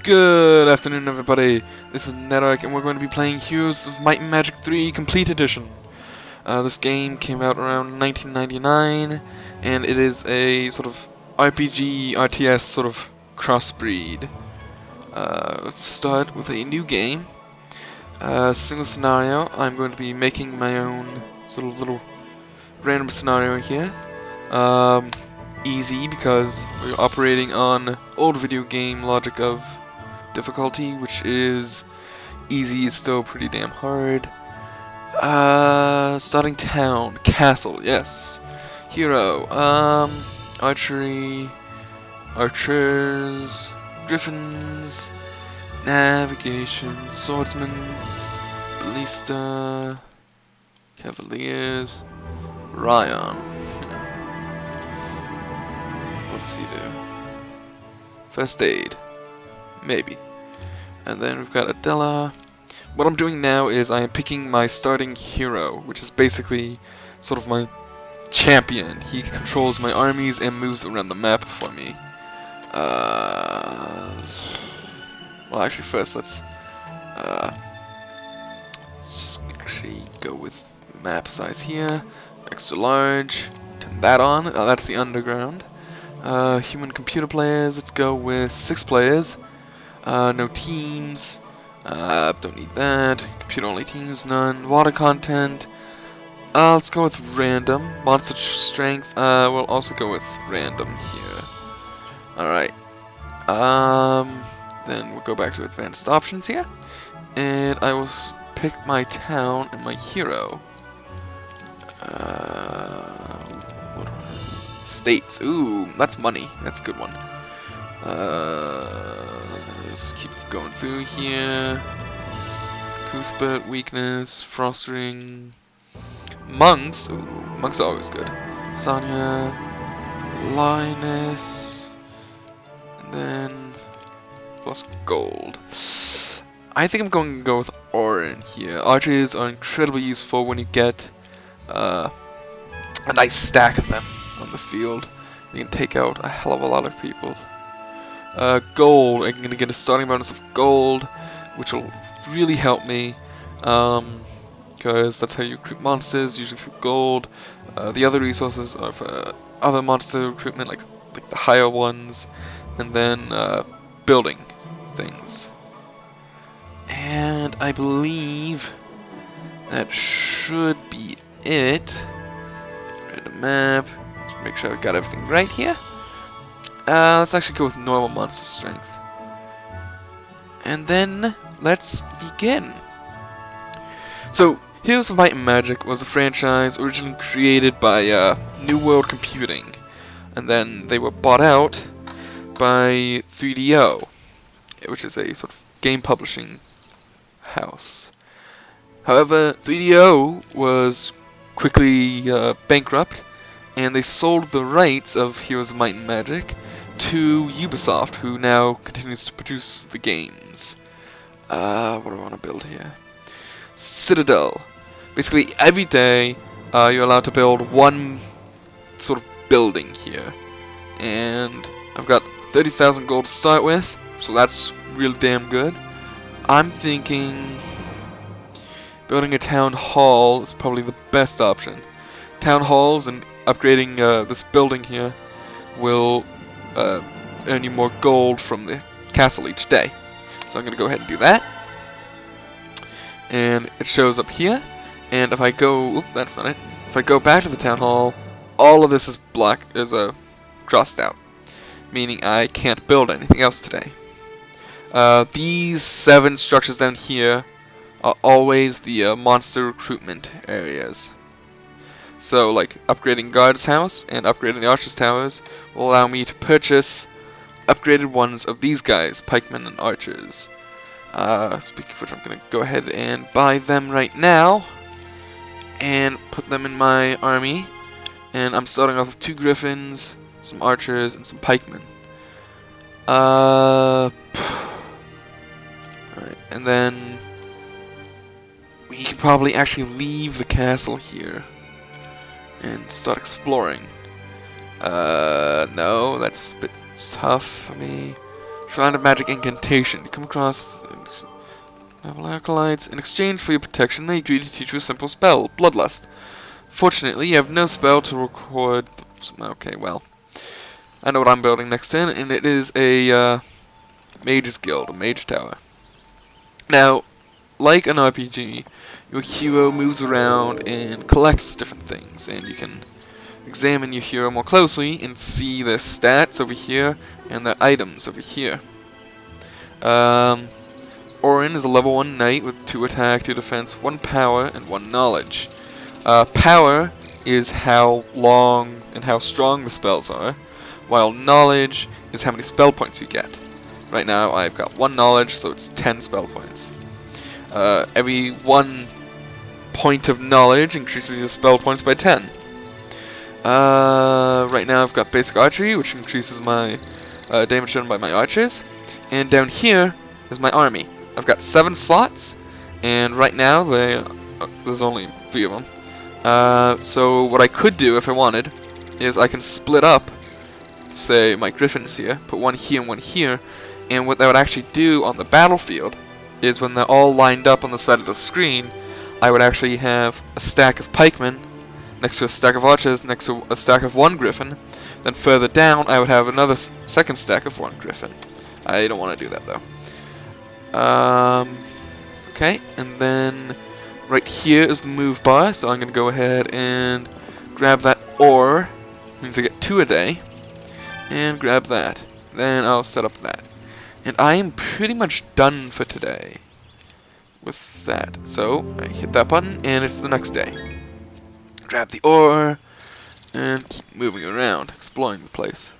Good afternoon, everybody. This is Nedark, and we're going to be playing Heroes of Might and Magic 3 Complete Edition. This game came out around 1999, and it is a sort of RPG, RTS sort of crossbreed. Let's start with a new game. Single scenario. I'm going to be making my own sort of little random scenario here. Easy, because we're operating on old video game logic of difficulty, which is easy is still pretty damn hard. Starting town, castle, yes. Hero, archery, archers, griffins, navigation, swordsman, ballista, cavaliers, Ryan. What does he do? First aid. Maybe. And then we've got Adela. What I'm doing now is I am picking my starting hero, which is basically sort of my champion. He controls my armies and moves around the map for me. Well, actually first let's actually go with map size here. Extra large. Turn that on. Oh, that's the underground. Human computer players, let's go with 6 players. No teams. Don't need that. Computer only teams, none. Water content. Let's go with random. Monster strength. We'll also go with random here. Alright. Then we'll go back to advanced options here. And I will pick my town and my hero. States. Ooh, that's money. That's a good one. Let's keep going through here. Cuthbert, weakness, fostering, monks. Ooh, monks are always good. Sonia, lioness, and then plus gold. I think I'm going to go with Orin here. Archers are incredibly useful when you get a nice stack of them on the field. You can take out a hell of a lot of people. Gold, I'm going to get a starting bonus of gold, which will really help me, because that's how you recruit monsters, usually through gold. The other resources are for other monster recruitment, like the higher ones, and then building things. And I believe that should be it. Random map. Let's make sure I got everything right here. Let's actually go with normal monster strength. And then, let's begin. So, Heroes of Might and Magic was a franchise originally created by New World Computing. And then they were bought out by 3DO, which is a sort of game publishing house. However, 3DO was quickly bankrupt, and they sold the rights of Heroes of Might and Magic to Ubisoft, who now continues to produce the games. What do I want to build here? Citadel. Basically, every day you're allowed to build one sort of building here. And I've got 30,000 gold to start with, so that's really damn good. I'm thinking building a town hall is probably the best option. Town halls and upgrading this building here will earn you more gold from the castle each day. So I'm going to go ahead and do that. And it shows up here. And if I go, oop, that's not it. If I go back to the town hall, all of this is crossed out, meaning I can't build anything else today. These 7 structures down here are always the monster recruitment areas. So, like, upgrading Guard's house and upgrading the Archer's towers will allow me to purchase upgraded ones of these guys, pikemen and archers. Speaking of which, I'm going to go ahead and buy them right now and put them in my army. And I'm starting off with 2 griffins, some archers, and some pikemen. Alright, and then we can probably actually leave the castle here and start exploring. No, that's a bit tough for me. Shrine of Magic Incantation. You come across level acolytes. In exchange for your protection, they agree to teach you a simple spell, Bloodlust. Fortunately, you have no spell to record. Okay, well, I know what I'm building next in, and it is a Mage's Guild, a Mage Tower. Now, like an RPG, your hero moves around and collects different things, and you can examine your hero more closely and see their stats over here and their items over here. Orin is a level 1 knight with 2 attack, 2 defense, 1 power, and 1 knowledge. Power is how long and how strong the spells are, while knowledge is how many spell points you get. Right now I've got 1 knowledge, so it's 10 spell points. Every 1 point of knowledge increases your spell points by 10. Right now I've got basic archery, which increases my damage done by my archers. And down here is my army. I've got 7 slots, and right now there's only 3 of them. So what I could do if I wanted is I can split up, say, my griffins here, put 1 here and 1 here, and what that would actually do on the battlefield is when they're all lined up on the side of the screen, I would actually have a stack of pikemen next to a stack of archers, next to a stack of 1 griffin. Then further down, I would have another second stack of 1 griffin. I don't want to do that though. Okay, and then right here is the move bar, so I'm going to go ahead and grab that ore, means I get 2 a day, and grab that. Then I'll set up that. And I am pretty much done for today with that. So I hit that button, and it's the next day. Grab the ore, and keep moving around, exploring the place.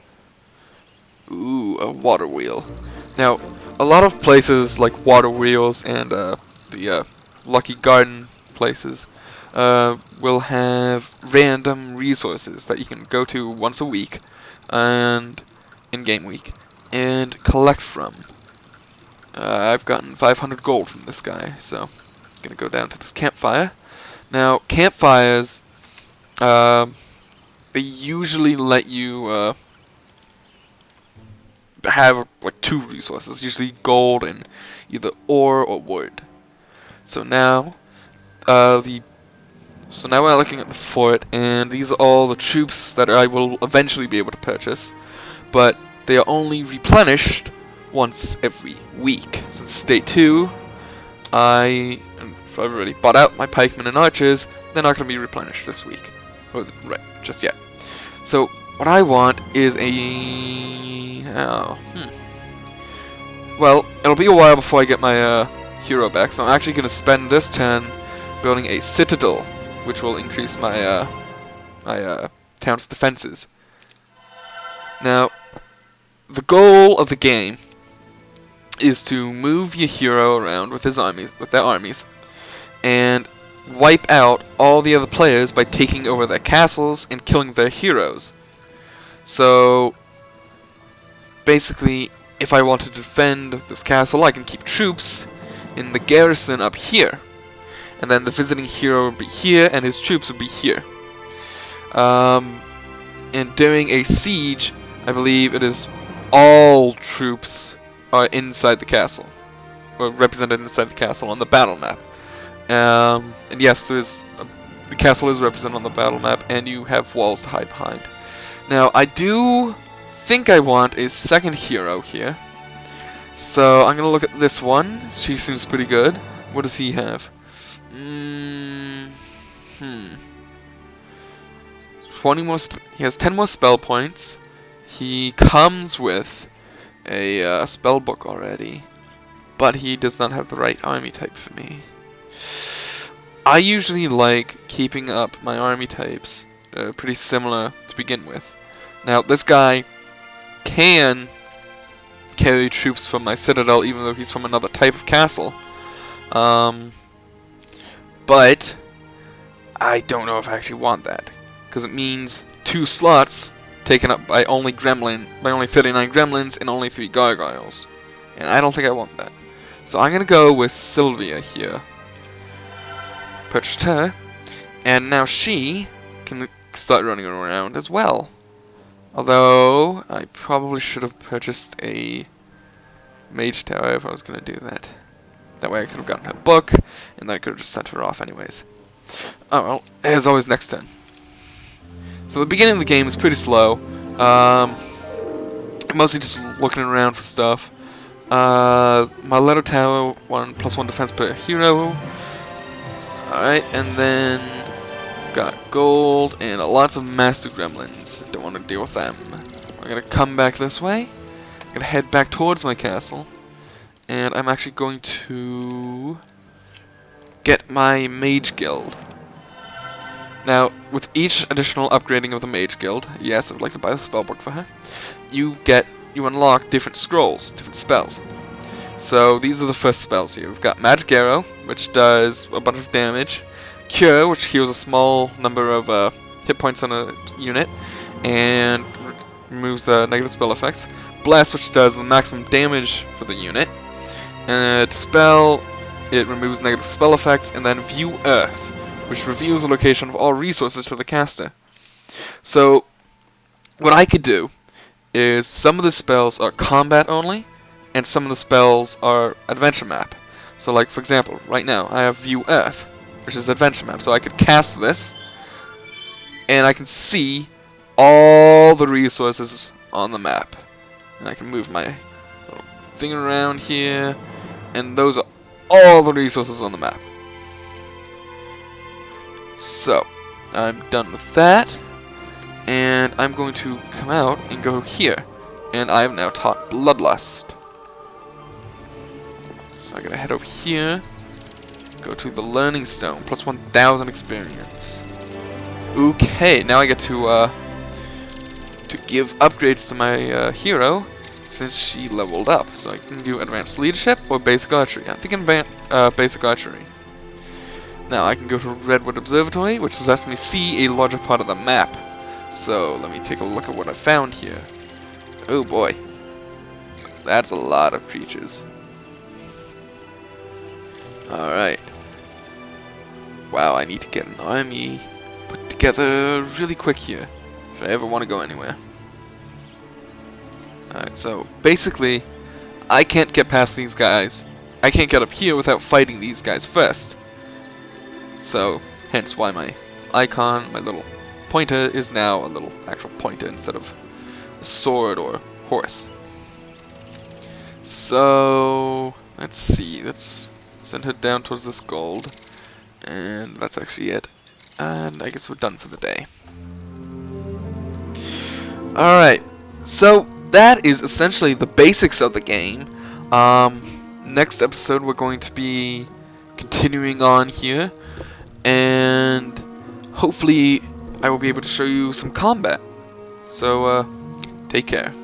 Ooh, a water wheel. Now, a lot of places like water wheels and the Lucky Garden places will have random resources that you can go to once a week and in game week and collect from. I've gotten 500 gold from this guy, so I'm gonna go down to this campfire. Now, campfires, they usually let you have like 2 resources, usually gold and either ore or wood. So now, we're looking at the fort, and these are all the troops that I will eventually be able to purchase, but they are only replenished once every week. Since day 2, I've already bought out my pikemen and archers. They're not going to be replenished this week, just yet. So what I want is well, it'll be a while before I get my hero back, so I'm actually going to spend this turn building a citadel, which will increase my town's defenses. Now, the goal of the game is to move your hero around with their armies, and wipe out all the other players by taking over their castles and killing their heroes. So, basically, if I want to defend this castle, I can keep troops in the garrison up here. And then the visiting hero would be here, and his troops would be here. And during a siege, I believe it is all troops are inside the castle, or represented inside the castle on the battle map. And yes, the castle is represented on the battle map, and you have walls to hide behind. Now, I do think I want a second hero here. So I'm going to look at this one. She seems pretty good. What does he have? 20 more. He has 10 more spell points. He comes with a spell book already, but he does not have the right army type for me. I usually like keeping up my army types pretty similar to begin with. Now, this guy can carry troops from my citadel, even though he's from another type of castle. But I don't know if I actually want that, because it means 2 slots taken up by only 39 gremlins and only 3 gargoyles, and I don't think I want that. So I'm gonna go with Sylvia here. Purchased her, and now she can start running around as well. Although I probably should have purchased a Mage Tower if I was gonna do that. That way I could have gotten her book, and then I could have just sent her off anyways. Oh well, as always, next turn. So the beginning of the game is pretty slow. Mostly just looking around for stuff. My letter tower, 1+1 defense per hero. Alright, and then got gold and lots of master gremlins. Don't want to deal with them. I'm gonna come back this way. I'm gonna head back towards my castle. And I'm actually going to get my mage guild. Now, with each additional upgrading of the mage guild, yes, I would like to buy the spellbook for her, you unlock different scrolls, different spells. So these are the first spells here. We've got Magic Arrow, which does a bunch of damage. Cure, which heals a small number of hit points on a unit, and removes the negative spell effects. Bless, which does the maximum damage for the unit. Dispel, it removes negative spell effects. And then View Earth, which reveals the location of all resources for the caster. So, what I could do is some of the spells are combat only, and some of the spells are adventure map. So like, for example, right now I have View Earth, which is adventure map. So I could cast this, and I can see all the resources on the map. And I can move my little thing around here, and those are all the resources on the map. So, I'm done with that, and I'm going to come out and go here. And I have now taught Bloodlust. So I'm gonna head over here, go to the Learning Stone, plus 1,000 experience. Okay, now I get to give upgrades to my hero, since she leveled up. So I can do Advanced Leadership or Basic Archery. I'm thinking Basic Archery. Now I can go to Redwood Observatory, which lets me see a larger part of the map. So let me take a look at what I found here. Oh boy, that's a lot of creatures. Alright. Wow, I need to get an army put together really quick here, if I ever want to go anywhere. Alright, so basically, I can't get past these guys. I can't get up here without fighting these guys first. So, hence why my icon, my little pointer, is now a little actual pointer instead of a sword or horse. So, let's see, let's send her down towards this gold. And that's actually it. And I guess we're done for the day. Alright, so that is essentially the basics of the game. Next episode we're going to be continuing on here, and hopefully I will be able to show you some combat. So, take care.